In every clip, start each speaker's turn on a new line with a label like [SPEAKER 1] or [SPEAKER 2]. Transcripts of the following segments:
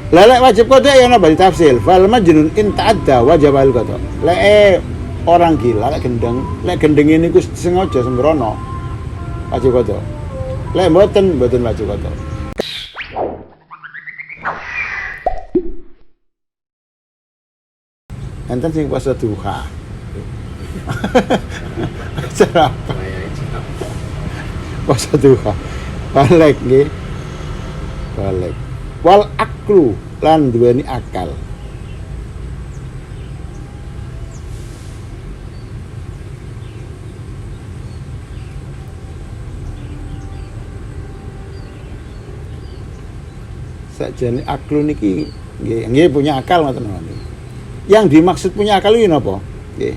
[SPEAKER 1] Lek wajib qada ya ana bali tafsil. Fal majnun in ta'adda wajib al qada. Lek orang gila lek gendeng niku sengaja sembrono wajib qada. Lek mboten wajib qada. Enten sing puasa duha. Cara apa? Puasa duha. Balik nggih. Balik. Wal aklu lan duweni akal. Sakjane aklu niki nggih punya akal ngoten niki. Yang dimaksud punya akal iki napa? Nggih.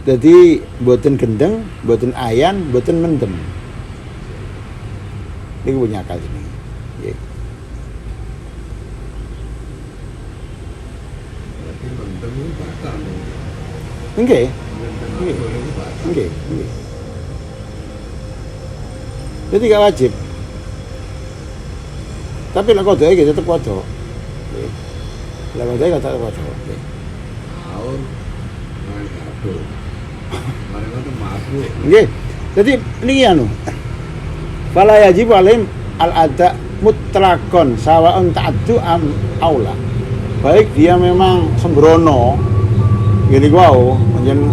[SPEAKER 1] Dadi mboten gendeng, mboten ayan, mboten mendem. Niku punya akal jenenge. Nggih. Nggih. Nggih. Jadi gak wajib. Tapi lek kodoke iki tetep kodo. Nggih. Lek kodoke gak tetep kodo. Nggih.
[SPEAKER 2] Tahun main kartu. Mari ngono mabuk.
[SPEAKER 1] Nggih. Jadi niki anu. Fala yajib alim al-ada mutlakon sawaun ta'addu am aula. Baik dia memang sembrono gini wau menjen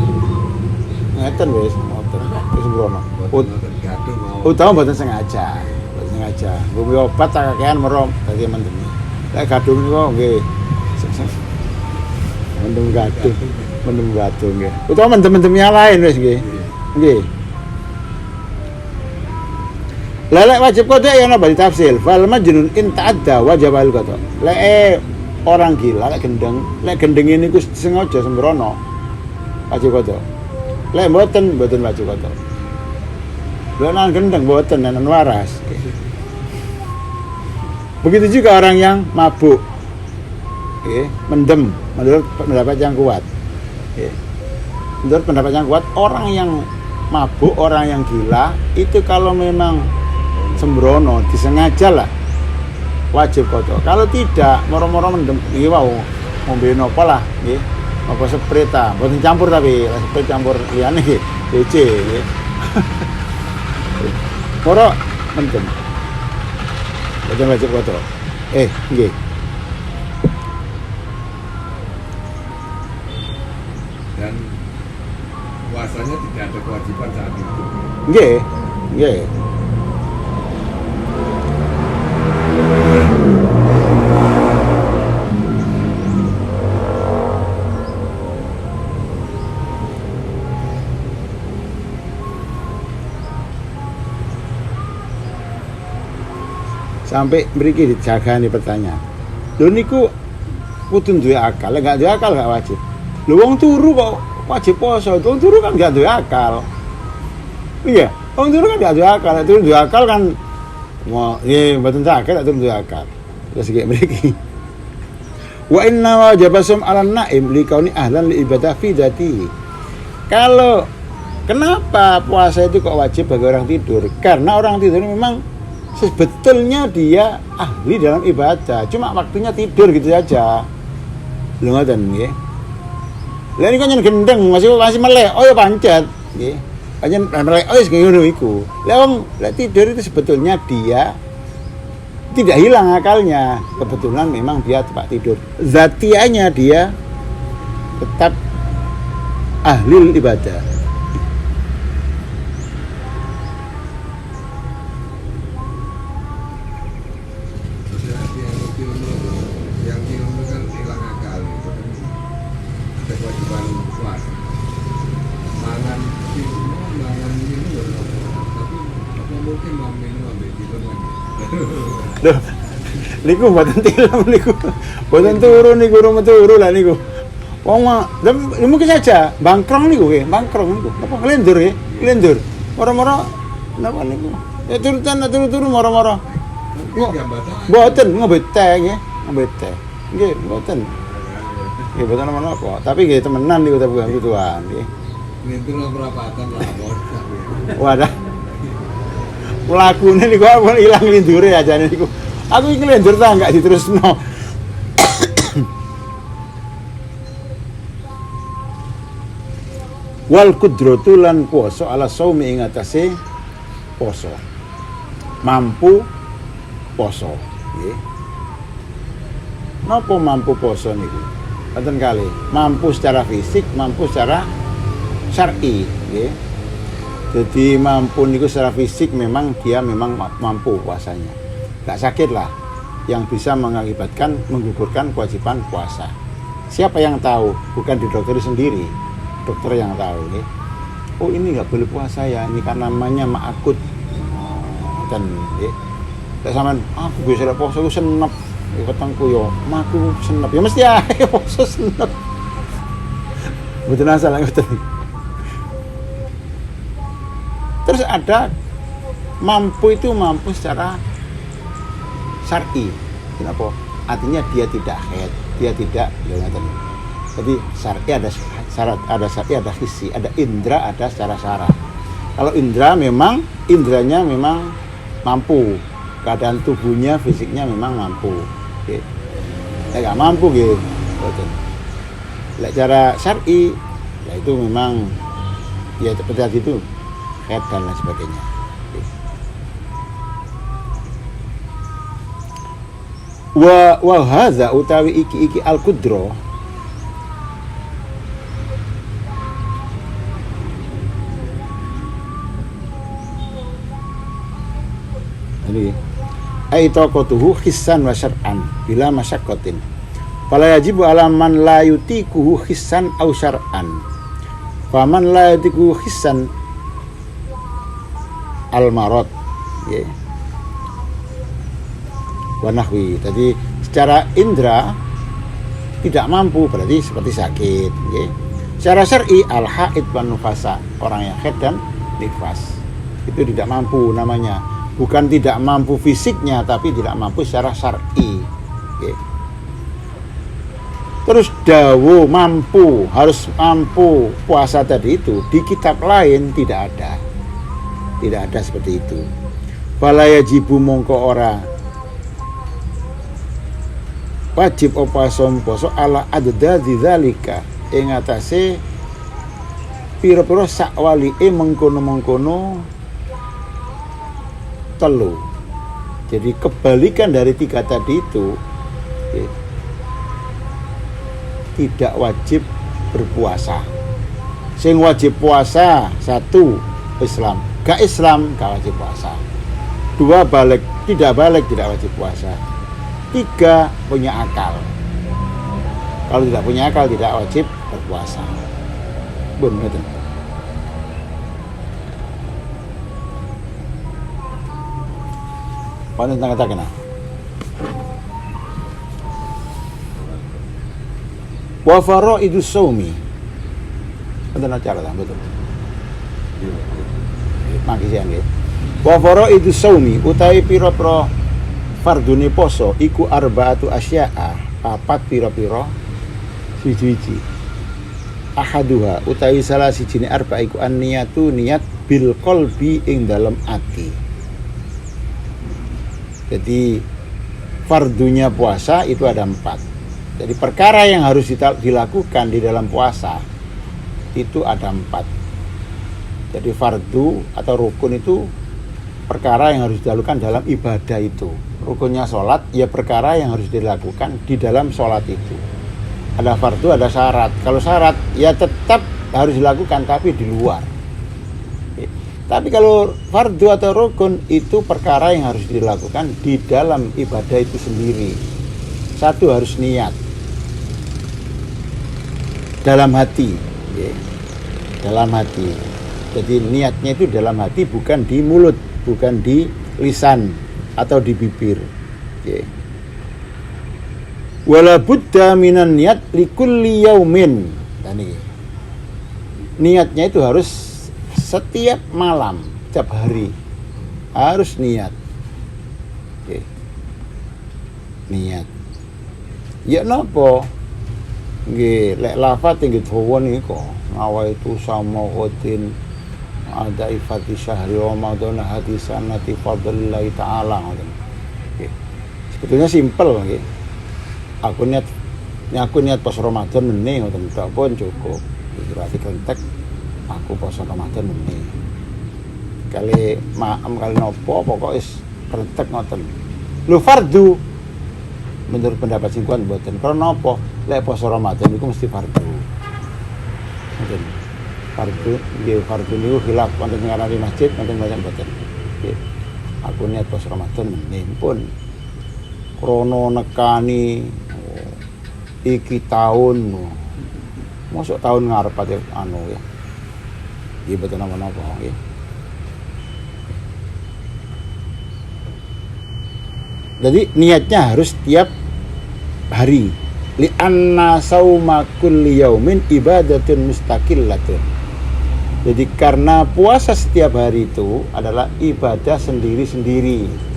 [SPEAKER 1] ngeten wis ngoten wis sembrono. Utawa mboten sengaja. Mboten sengaja. Bumi obat kakean merom dadi mendem. Lek gadung niku nggih mendem gadung nggih. Utawa mendem-mendem yang lain wis nggih. Nggih. Lek wajib qada ya ana bali tafsil. Fal majnun in ta'adda wajib al qada. Lek orang gila lek gendeng niku sengaja sembrono wajib qada. Lek mboten wajib qada. Lek nang gendeng mboten nang waras. Begitu juga orang yang mabuk. Mendem menurut pendapat yang kuat. Menurut pendapat yang kuat, orang yang mabuk, orang yang gila itu kalau memang sembrono disengaja lah wajib qada. Kalau tidak moro-moro mendem iki wau ngombe napa lah nggih. Apa spray ta, mboten campur tapi spray campur liyane nggih. DC nggih. Moro mendem. Mboten wajib qada. Nggih.
[SPEAKER 2] Dan puasanya tidak ada kewajiban saat itu.
[SPEAKER 1] Nggih. Sampai mriki dijagani pertanyaan. Lho niku kudu duwe akal, enggak duwe akal enggak wajib. Lho wong turu kok wajib poso, wong turu kan enggak duwe akal. Iya, wong turu kan enggak duwe akal, turu duwe akal kan mboten sakit nek turu duwe akal. Terus iki mriki. Wa inna wajibasum 'alan naim liqauni ahlan li ibadah fi dzatihi. Kalau kenapa puasa itu kok wajib bagi orang tidur? Karena orang tidur memang sebetulnya dia ahli dalam ibadah, cuma waktunya tidur gitu saja. Lho ngoten nggih. Lah niku kan gendeng masih melek, oh ya pancet nggih. Pancen melek oh wis ngono iku. Lah wong lek tidur itu sebetulnya dia tidak hilang akalnya. Kebetulan memang dia tempat tidur. Zatianya dia tetap ahli ibadah. Loh, niku mboten tilem niku. Mboten turu niku, rumah turu lah niku. Wong mungkin saja bangkrong niku nggih, bangkrong niku. Apa nglendur nggih? Nglendur. Moro-moro napa niku? Ya turu-turu moro-moro. Mboten ngombe teh nggih, ngombe teh. Nggih, mboten. Nggih, mboten napa-napa. Tapi nggih temenan niku tapi ganggu tuan nggih.
[SPEAKER 2] Ngintu perapatan lah,
[SPEAKER 1] Wadah. Lakune niku apa ilang lindure ajane niku. Aku iki lendur ta enggak diterusno. Wal qudratu lan poso ala saumi ing atase poso. Mampu poso, nggih. Napa mampu poso niku? Wonten kali, mampu secara fisik, mampu secara syar'i, nggih. Jadi mampu niku secara fisik memang dia memang mampu puasanya. Gak sakit lah, yang bisa mengakibatkan menggugurkan kewajiban puasa. Siapa yang tahu? Bukan di dokter sendiri, dokter yang tahu. Ya. Oh ini nggak boleh puasa ya, ini kan namanya ma'akut. Dan ya, tak sama. Aku bisa puasa aku senep, ketangku yo, aku senep. Ya mesti ya, puasa senep. Betul asal betul. Terus ada mampu itu mampu secara syar'i. Kenapa? Artinya dia tidak haid, dia tidak jadi syar'i ada syarat, ada syar'i, ada hissi, ada indra, ada secara syarat. Kalau indra memang indranya memang mampu, keadaan tubuhnya, fisiknya memang mampu. Oke. Nggak mampu gitu. Cara syar'i, ya itu memang ya seperti itu, haid dan lain sebagainya. Wa hadza utawi iki al-qudra jadi aitaqatuhu hissan wa syar'an bila masyaqqatin fala yajibu ala man la yutiquhu hissan aw syar'an fa man la yutiquhu hissan al-marad ya wanahwi. Jadi secara indra tidak mampu berarti seperti sakit. Ya. Secara syar'i al-haid wan nufasa, orang yang haid dan nifas itu tidak mampu namanya. Bukan tidak mampu fisiknya, tapi tidak mampu secara syar'i. Ya. Terus dawu mampu, harus mampu puasa tadi itu di kitab lain tidak ada seperti itu. Fala yajibu mongko ora wajib apa poso ala adadi dzalika ing atase pira-pira sakwalike mengkono-mengkono telu. Jadi kebalikan dari 3 tadi itu ya, tidak wajib berpuasa. Sing wajib puasa 1 Islam, gak Islam gak wajib puasa. 2 balik tidak wajib puasa. 3 punya akal. Kalau tidak punya akal tidak wajib berpuasa. Benar. Panen tengah kena. Wa faraidu shaumi. Ada acara tak betul. Makisian nggih. Wa faraidu shaumi utawi pira-pira fardune poso iku arbaatu asya'a, 4 pira-pira siji-siji. Ahaduha utawi salah sijine arba iku an-niyatu niat bil qalbi ing dalem ati. Jadi fardunya puasa itu ada 4. Jadi perkara yang harus dilakukan di dalam puasa itu ada 4. Jadi fardu atau rukun itu perkara yang harus dilakukan dalam ibadah itu. Rukunnya sholat, ya perkara yang harus dilakukan di dalam sholat itu. Ada fardu, ada syarat. Kalau syarat, ya tetap harus dilakukan, tapi di luar. Tapi kalau fardu atau rukun, itu perkara yang harus dilakukan di dalam ibadah itu sendiri. 1 harus niat. Dalam hati. Dalam hati. Jadi niatnya itu dalam hati, bukan di mulut, bukan di lisan atau di bibir. Wala budda minan niat likulli yaumin. Niatnya itu harus setiap malam, setiap hari harus niat. Niat. Ya napa? Nggih, lek lafaz nggih dawa niku, nawaitu sama khotin ada ifati syahri Ramadan hadisan nati fadlillahi ta'ala. Sebetulnya simpel nggih. Aku niat pos Ramadan meneh ngoten tok pun cukup. Berarti kentek aku poso Ramadan meneh. Kali maem kali nopo pokok wis kentek ngoten. Lho fardu menurut pendapat sing kuat mboten. Karena apa? Lek poso Ramadan iku mesti fardu. Ngoten. Fardu nggih fardu niku khilaf wonten ing arane masjid wonten banyak mboten. Nggih. Aku niat poso Ramadan meneh pun krono nekani iki tahun mosok tahun ngarep ate anu ya. Iki betul napa-napa nggih. Jadi niatnya harus tiap hari. Li anna sauma kulli yaumin ibadatun mustaqillatun. Jadi karena puasa setiap hari itu adalah ibadah sendiri-sendiri.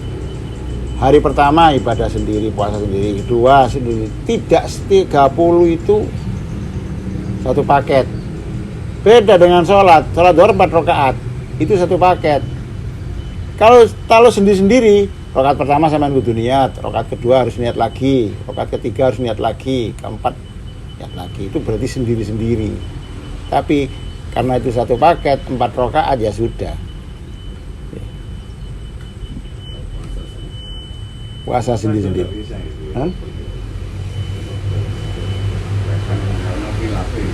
[SPEAKER 1] Hari pertama ibadah sendiri, puasa sendiri, kedua sendiri. Tidak 30 itu satu paket. Beda dengan sholat zuhur 4 rakaat itu satu paket. Kalau sendiri-sendiri, rakaat pertama sampean kudu niat, rakaat kedua harus niat lagi, rakaat ketiga harus niat lagi, keempat niat lagi. Itu berarti sendiri-sendiri. Tapi karena itu satu paket 4 rakaat ya sudah. Puasa sendiri-sendiri. Hah?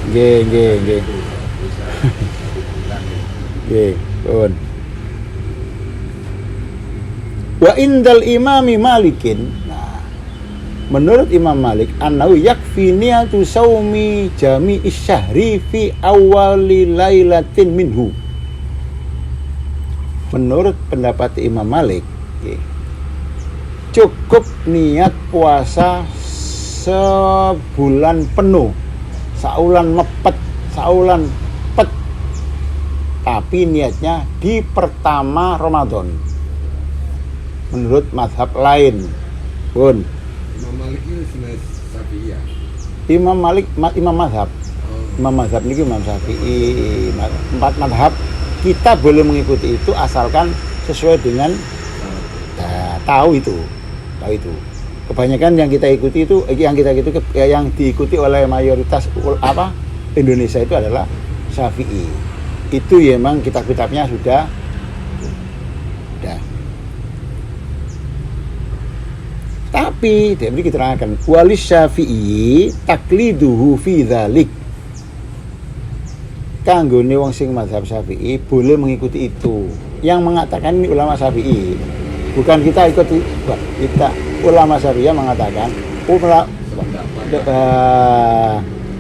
[SPEAKER 1] Nggih. Nggih, pun. Wa indal imami Malikin. Nah, menurut Imam Malik, annahu yakfi niyatu saumi jami'is syahri fi awwali lailatin minhu. Menurut pendapat Imam Malik, cukup niat puasa sebulan penuh, saulan mepet, saulan pet, tapi niatnya di pertama Ramadan. Menurut mazhab lain pun
[SPEAKER 2] Imam Malik itu jenis Syafi'iyah.
[SPEAKER 1] Imam mazhab. Imam mazhab ini Imam Syafi'i. 4 mazhab kita boleh mengikuti itu asalkan sesuai dengan tahu itu. Kebanyakan yang kita ikuti itu yang diikuti oleh mayoritas Indonesia itu adalah Syafi'i. Itu ya memang kitab-kitabnya sudah. Tapi dia beri keterangan walis Syafi'i takliduhu fi dzalik. Kanggone wong sing mazhab Syafi'i boleh mengikuti itu. Yang mengatakan ini ulama Syafi'i. Bukan kita ikuti, kita ulama Syafi'i mengatakan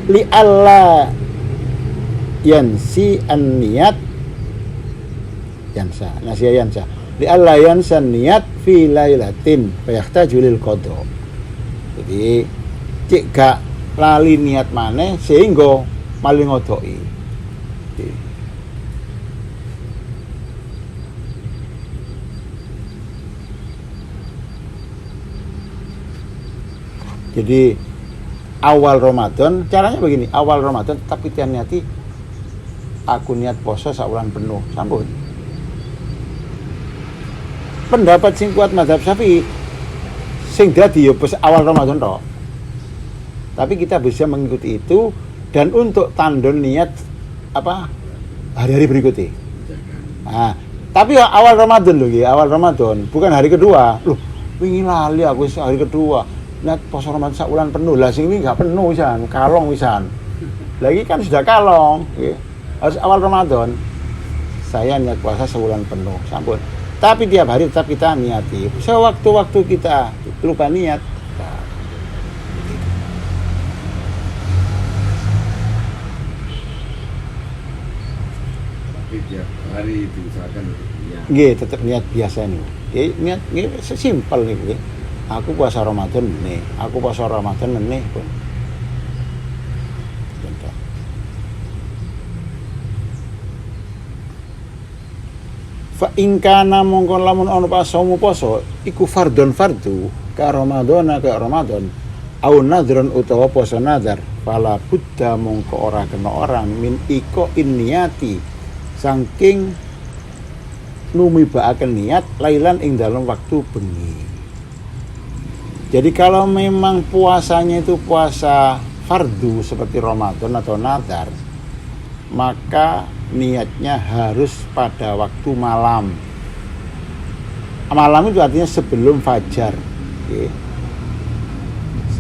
[SPEAKER 1] li alla yansi an-niyat yansa li alla yansa niyat fi lailatin fa yahtaju lil qada. Jadi cek gak lali niat maneh sehingga maling ngodoki. Jadi awal Ramadan caranya begini, awal Ramadan tetap kita niati aku niat poso saulan penuh, sampun. Pendapat sing kuat mazhab Syafi'i sing dadi ya awal Ramadan tok. Tapi kita bisa mengikuti itu dan untuk tandon niat hari-hari berikutnya. Nah, tapi awal Ramadan loh, awal Ramadan, bukan hari kedua. Loh, wingi lali aku hari kedua. Niat poso Ramadan saulan penuh. Lah sing iki enggak penuh wisan, kalong wisan. Lagi kan sudah kalong, harus awal Ramadan. Saya niat puasa sebulan penuh, sampun. Tapi tiap hari tetap kita niati. Sewaktu-waktu kita lupa niat.
[SPEAKER 2] Tapi tiap hari itu misalkan niat.
[SPEAKER 1] Nggih, tetap niat biasa nih. Niat nggih sesimpel nih. Aku puasa Ramadan meneh, aku puasa Ramadan meneh pun. Fa in kana mongkon lamun ana pasomu poso iku fardhon fardu ka Ramadan au nadron utawa poso nazar fala budda mongko ora kena orang min iko inniyati saking numibaaken niat lailan ing dalam waktu bengi. Jadi kalau memang puasanya itu puasa fardu seperti Ramadan atau nazar, maka niatnya harus pada waktu malam. Malam itu artinya sebelum fajar. Oke.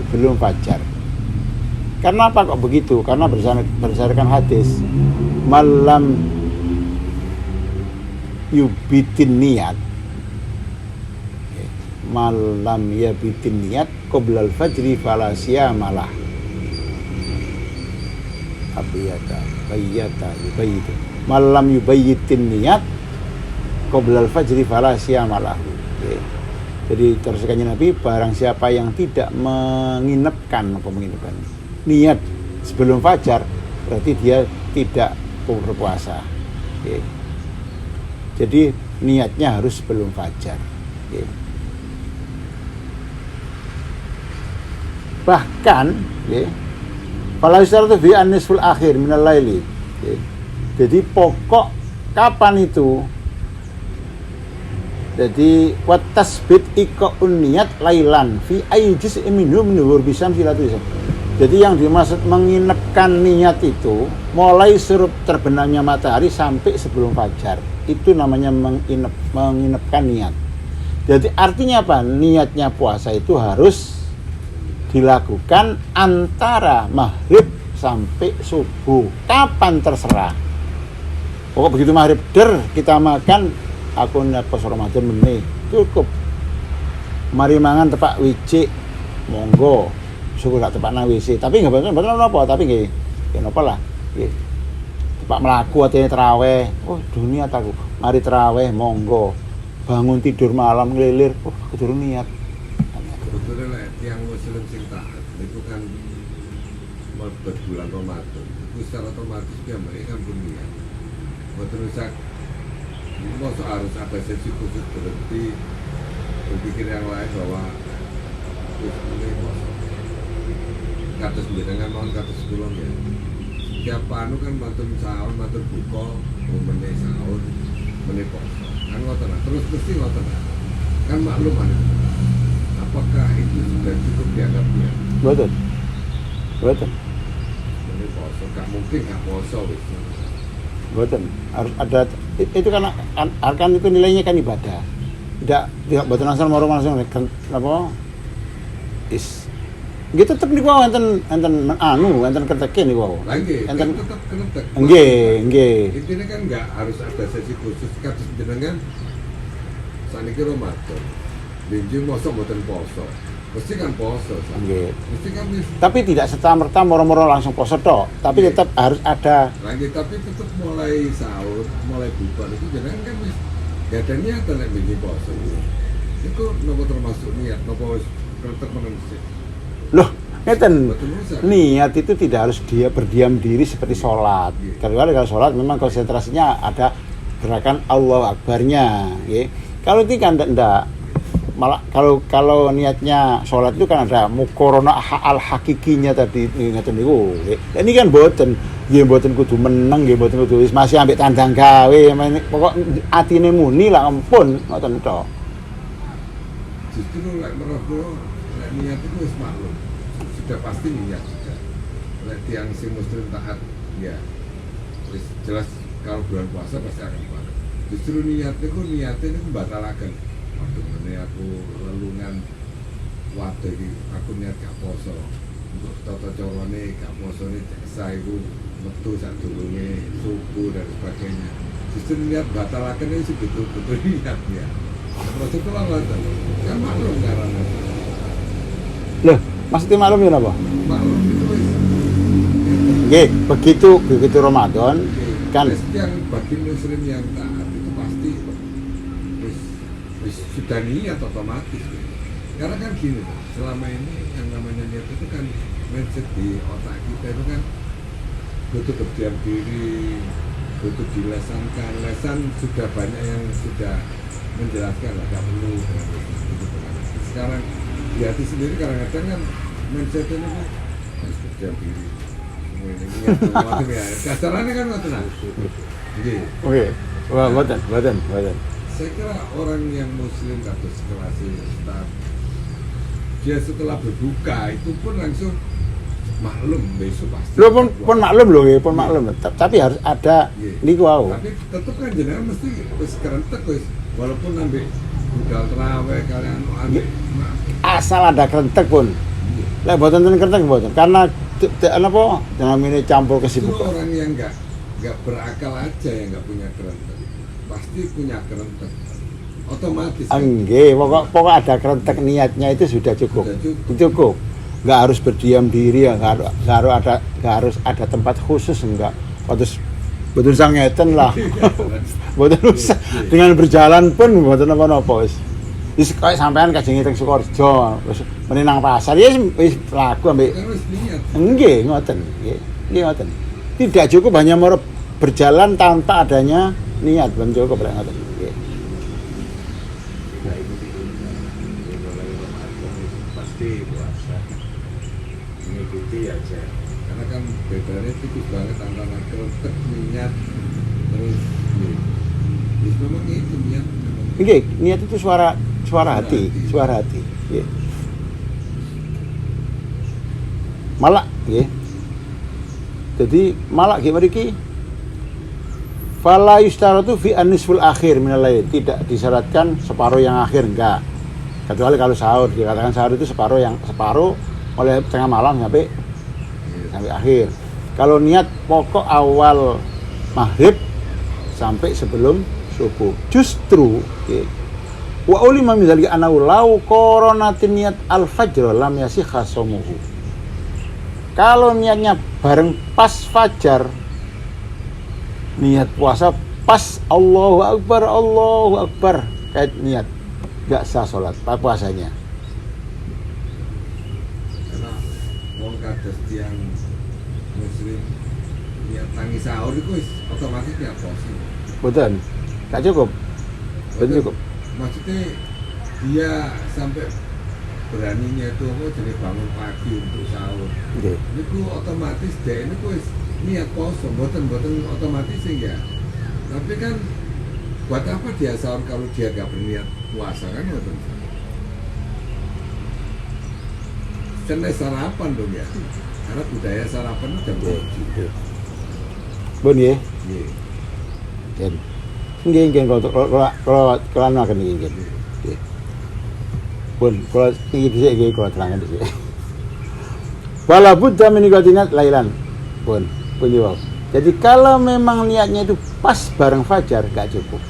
[SPEAKER 1] Sebelum fajar. Karena apa kok begitu? Karena berdasarkan hadis, malam yubitin niat, malam yabitin niat qoblal fajri fala siyamalah. Bayyata yubayyitu. Malam yubayyitin niat qoblal fajri fala siyamalah. Jadi teruskannya Nabi, barang siapa yang tidak menginapkan niat sebelum fajar, berarti dia tidak berpuasa. Jadi niatnya harus sebelum fajar. Bahkan kalau istilah itu bi an-nisful akhir minal laili. Jadi pokok kapan itu? Jadi wat tasbit iqa'un niat lailan fi ayyi juz'in minhu minhur bisam silatulisam. Jadi yang dimaksud menginapkan niat itu mulai surup terbenamnya matahari sampai sebelum fajar. Itu namanya menginapkan niat. Jadi artinya apa? Niatnya puasa itu harus dilakukan antara maghrib sampai subuh. Kapan terserah. Pokok begitu maghrib kita makan, aku niat pos Ramadan meneh cukup. Mari mangan tepak wicik, monggo. Syukur gak tepak nang WC, tapi enggak bener apa, tapi nggih. Ya napa lah. Nggih. Tepak mlaku atene traweh. Oh, dunia aku. Mari traweh monggo. Bangun tidur malam ngelilir, kudu niat.
[SPEAKER 2] Sebetulnya lek yang muslim sing taat itu kan mlebet bulan Ramadan. Itu secara otomatis dia mereka pun niat. Mboten usah masa harus ada sesi khusus berhenti berpikir yang lain bahwa ini kados jenengan mohon kados kula ya. Setiap anu kan matur sahur, matur buka, meneh sahur, meneh poso. Kan ngoten terus mesti ngoten. Kan maklum kan. Apakah itu sudah cukup dianggap niat?
[SPEAKER 1] Betul.
[SPEAKER 2] Meneh poso, gak mungkin gak poso wis.
[SPEAKER 1] Betul. Harus ada itu kan itu nilainya kan ibadah. Tidak betul asal mau langsung apa? Nggih tetep niku enten kerteken niku.
[SPEAKER 2] Enten tetep kenetek.
[SPEAKER 1] Nggih.
[SPEAKER 2] Intine kan enggak harus ada sesi khusus kados jenengan saniki Ramadan. Benjing mosok mboten poso. Mesti kan poso.
[SPEAKER 1] Nggih.
[SPEAKER 2] Mesti kan
[SPEAKER 1] tapi tidak serta-merta moro-moro langsung poso tok, tapi tetap harus ada.
[SPEAKER 2] Tapi tetap mulai sahur, mulai buka itu jenengan kan wis gak ada niatan nek benjing poso. Iku nopo termasuk niat, nopo wis kenetek menungsi.
[SPEAKER 1] Loh, ngeten. Niat itu tidak harus dia berdiam diri seperti sholat. Kalau sholat memang konsentrasinya ada gerakan Allahu Akbarnya, ya. Kalau itu kan enggak. Malah kalau niatnya sholat itu kan ada mukorona al hakikinya tadi ngeten niku. Ini kan mboten, nggih mboten kudu meneng, nggih mboten kudu masih ambek tandang gawe, pokok atine muni lah ampun ngoten tok.
[SPEAKER 2] Justru lek menurutku niat itu wis maklum, sudah pasti niat sudah. Lek tiang si muslim taat, ya wis jelas kalau bulan puasa pasti akan puasa. Justru niatnya batalaken. Waktu ini aku lelungan waduh ini aku niat gak poso. Untuk tata carane gak poso ini jaksa itu metu sadurunge subuh dan sebagainya. Justru niat batalaken itu betul-betul niat ya. Terus itu lah kan maklum karena
[SPEAKER 1] loh, maksudnya maklum ya apa?
[SPEAKER 2] Maklum itu wis.
[SPEAKER 1] Nggih, begitu Ramadan kan
[SPEAKER 2] yang bagi muslim yang taat itu pasti wis sudah niat otomatis. Karena kan gini, selama ini yang namanya niat itu kan mindset di otak kita itu kan butuh berdiam diri, butuh dilesankan. Lesan sudah banyak yang sudah menjelaskan lah, gak perlu sekarang di hati sendiri kadang-kadang kan mindsetnya ini kan harus berdiam diri ini niat ya kasarannya kan ngoten lah.
[SPEAKER 1] Oke. Wah, boten.
[SPEAKER 2] Saya kira orang yang muslim atau sekelas Ustaz dia setelah berbuka itu pun langsung maklum besok pasti.
[SPEAKER 1] Lho pun maklum lho nggih, pun maklum. Tapi harus ada niku wau.
[SPEAKER 2] Tapi tetep kan jenengan mesti wis kerentek wis walaupun ambek budal terawih kalian ambek
[SPEAKER 1] Asal ada kerentek pun. Lek mboten ten kerentek mboten. Karena apa namanya campur
[SPEAKER 2] itu
[SPEAKER 1] kesibukan.
[SPEAKER 2] orang yang nggak berakal aja yang nggak punya kerentek. Pasti punya kerentek. Otomatis.
[SPEAKER 1] Nggih, pokok ada kerentek niatnya itu sudah cukup. Cukup. Nggak harus berdiam diri ya, nggak harus ada tempat khusus enggak. Betul sang ngeten lah. Betul usah dengan berjalan pun mboten napa-napa wis. Wis koyo sampean kajeng teng Sukorejo, wis menang pasar ya wis laku ambek. Nggih, ngoten. Nggih ngoten. Tidak cukup hanya berjalan tanpa adanya niat, belum cukup lek ngoten. Nggih.
[SPEAKER 2] Pasti puasa mengikuti aja karena kan bedanya tipis banget antara kerentek niat terus memang itu niat
[SPEAKER 1] Nggih, niat itu suara hati. Nggih. Malak nggih. Jadi malak nggih mriki fala yustaratu fi an-nisful akhir minal lail, tidak disyaratkan separuh yang akhir, enggak. Kecuali kalau sahur, dikatakan sahur itu separuh oleh tengah malam sampai akhir. Kalau niat pokok awal maghrib sampai sebelum subuh. Justru wa ulima min dzalika annahu law qaranatin niat al-fajr lam yasihha shaumuhu. Kalau niatnya bareng pas fajar, niat puasa pas Allahu Akbar kayak niat enggak sah salat puasanya.
[SPEAKER 2] karena wong kados tiang muslim niat tangi sahur itu otomatis niat puasa.
[SPEAKER 1] Betul. Enggak cukup. Betul cukup.
[SPEAKER 2] Maksudnya dia sampai beraninya itu apa jadi bangun pagi untuk sahur.
[SPEAKER 1] Nggih.
[SPEAKER 2] Itu otomatis dia ini niat poso, boten otomatis ya. Tapi kan buat apa dia sahur kalau dia gak berniat puasa kan boten. Senai sarapan dong ya. Karena budaya sarapan itu jam 7.
[SPEAKER 1] Bun nggih.
[SPEAKER 2] Iya.
[SPEAKER 1] Dan nggih kalau akan nggih. Pun kalau tinggi dhisik nggih kalau terangan dhisik. Wala budda min niyatinat lailan. Pun yo. Jadi kalau memang niatnya itu pas bareng fajar enggak cukup.